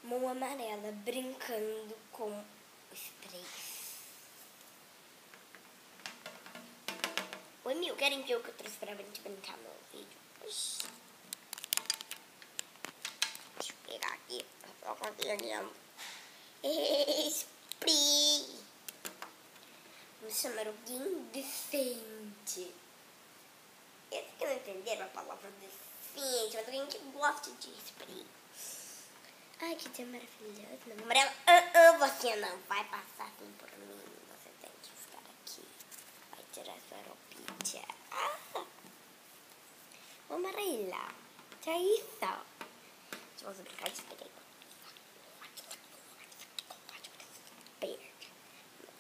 mão amarela brincando com sprays. Oi, Mil, querem ver o que eu trouxe pra gente brincar no vídeo? Deixa eu pegar aqui. Só conseguindo. Spray. Vamos chamar alguém decente. Esse que não entenderam a palavra decente, mas alguém que gosta de spray. Ai, que dia maravilhoso. Meu amarelo. Você não vai passar assim por mim. Você tem que ficar aqui. Vai tirar sua roupinha. Amarela. Que é isso? Vamos brincar de spray.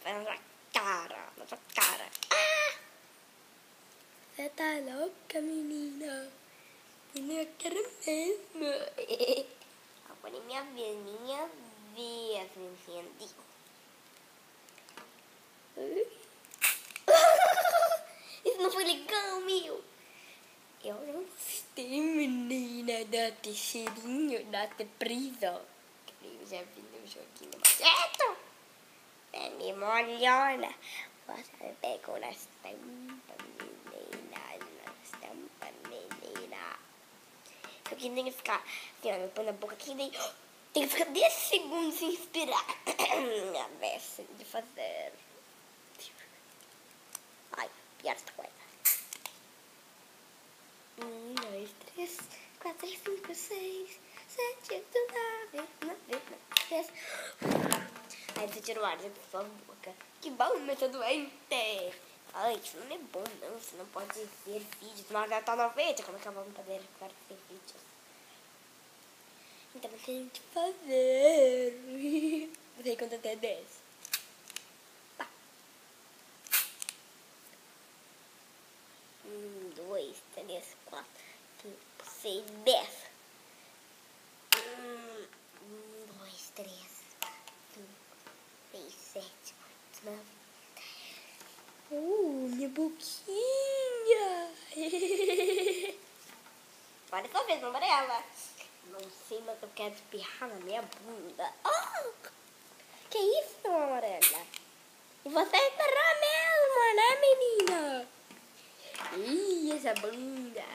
Na sua cara. Você tá louca, menina? Eu quero mesmo. Agora é minha vez, entendi. Isso não foi legal, meu. Eu não gostei, menina, da cheirinho, da prisa. Eu já vi no joguinho, mas é me molhona. Você pegou na estampa, menina, Só que tem que ficar, assim, ó, põe na boca aqui, daí tem que ficar 10 segundos sem inspirar. A vez de fazer. Ai, pior essa coisa. 1, 2, 3, 4, 5, 6, 7, 8, 9, 10. Aí você tira o ar da sua boca. Que bom, mas tô doente. Ai, isso não é bom, não. Você não pode ver vídeos. Mas já tá 90. Como é que eu vou poder ficar sem vídeos? Então, você tem que fazer. Você conta até 10. Tá. 1, 2, 3, 4, 5, 6, 10. 1, 2, 3, 4, 5, 6, 7, 8, 9. Minha boquinha. Olha só vez, amarela. Não sei, mas eu quero espirrar na minha bunda. Que isso, amarela? E você espirrar mesmo, né, menina? Ih, essa bunda.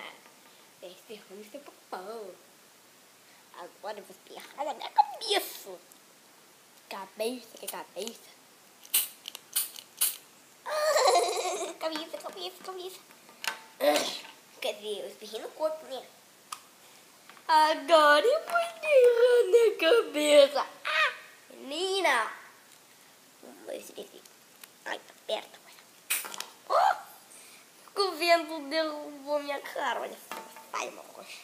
Espirrando esse popão. Agora eu vou espirrar na minha cabeça. Cabeça, que cabeça. Cabeça. Quer dizer, eu espirrei no corpo, né? Agora eu vou espirrar na cabeça. Menina! Vamos ver se ai, tá perto. O vento derrubou minha cara. Olha só, sai, uma coxa.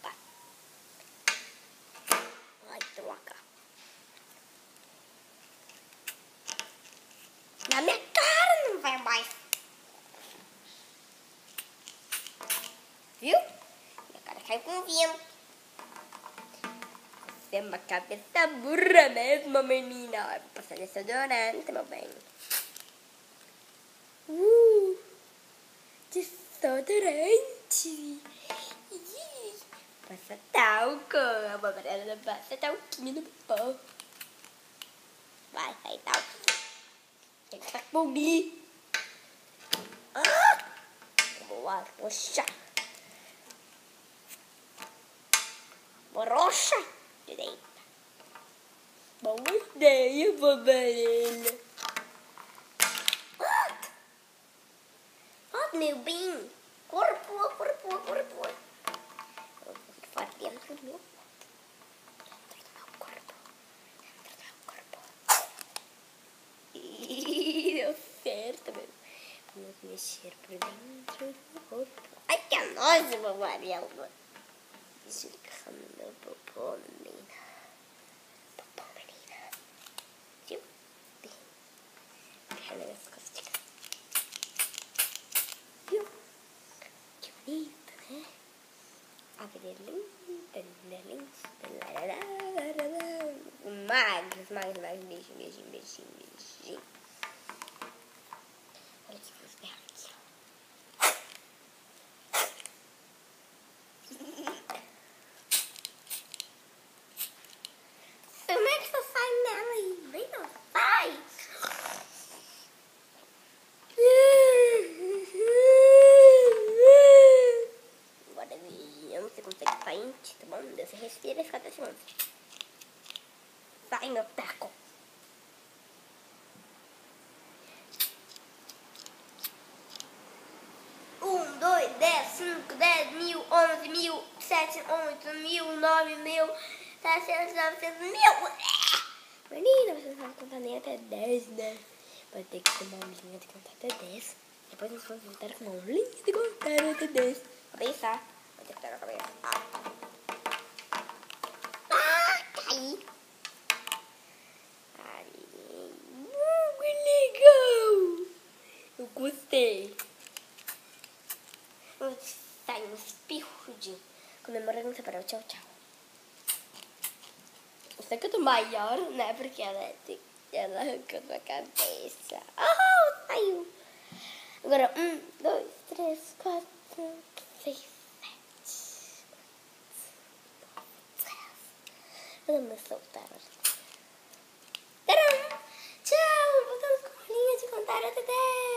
Tá. Ai, troca. Na minha cara não vai mais. Viu? Minha cara caiu com o vento. Você é uma cabeça burra mesmo, menina. Vou passar desodorante, meu bem. Desodorante. Passa talco. A amarela passa talquinho no pão. Vai sair talco. Tem que ficar comigo. Boa, poxa. Borocha. Direita. Boa ideia, babarela. Meu bem. Corpo. Eu vou ficar dentro do meu corpo. Deu certo, meu. Vamos mexer por dentro do corpo. Ai, que nojo, meu amarelo. Esticando meu popô, menina. Viu? Deixa eu ver as costas. Viu? Que bonito, né? Abelhinho. Magros. Beijinho. Olha que vou esperar aqui, ó. Ai, meu taco. Um, dois, 10, 5, 10 mil, 11 mil, 7, 8 mil, 9 mil, 700, 900 mil. Menina, você não sabe contar nem até 10, né? Vai ter que ter uma linha de contar até 10. Depois nós vamos voltar com uma linha de contar até 10. Vou pensar. Vou ter que pegar a cabeça. Caí. Ai, que legal. Eu gostei. Sai um espirro de comemorando separar. Tchau, tchau. Eu sei que eu tô maior, né? Porque ela arrancou a cabeça. Oh, saiu. Agora, 1, 2, 3, 4, 5, 6, 7. Vamos soltar. Tcharam! Tchau! Voltamos com a linha de contar até 10.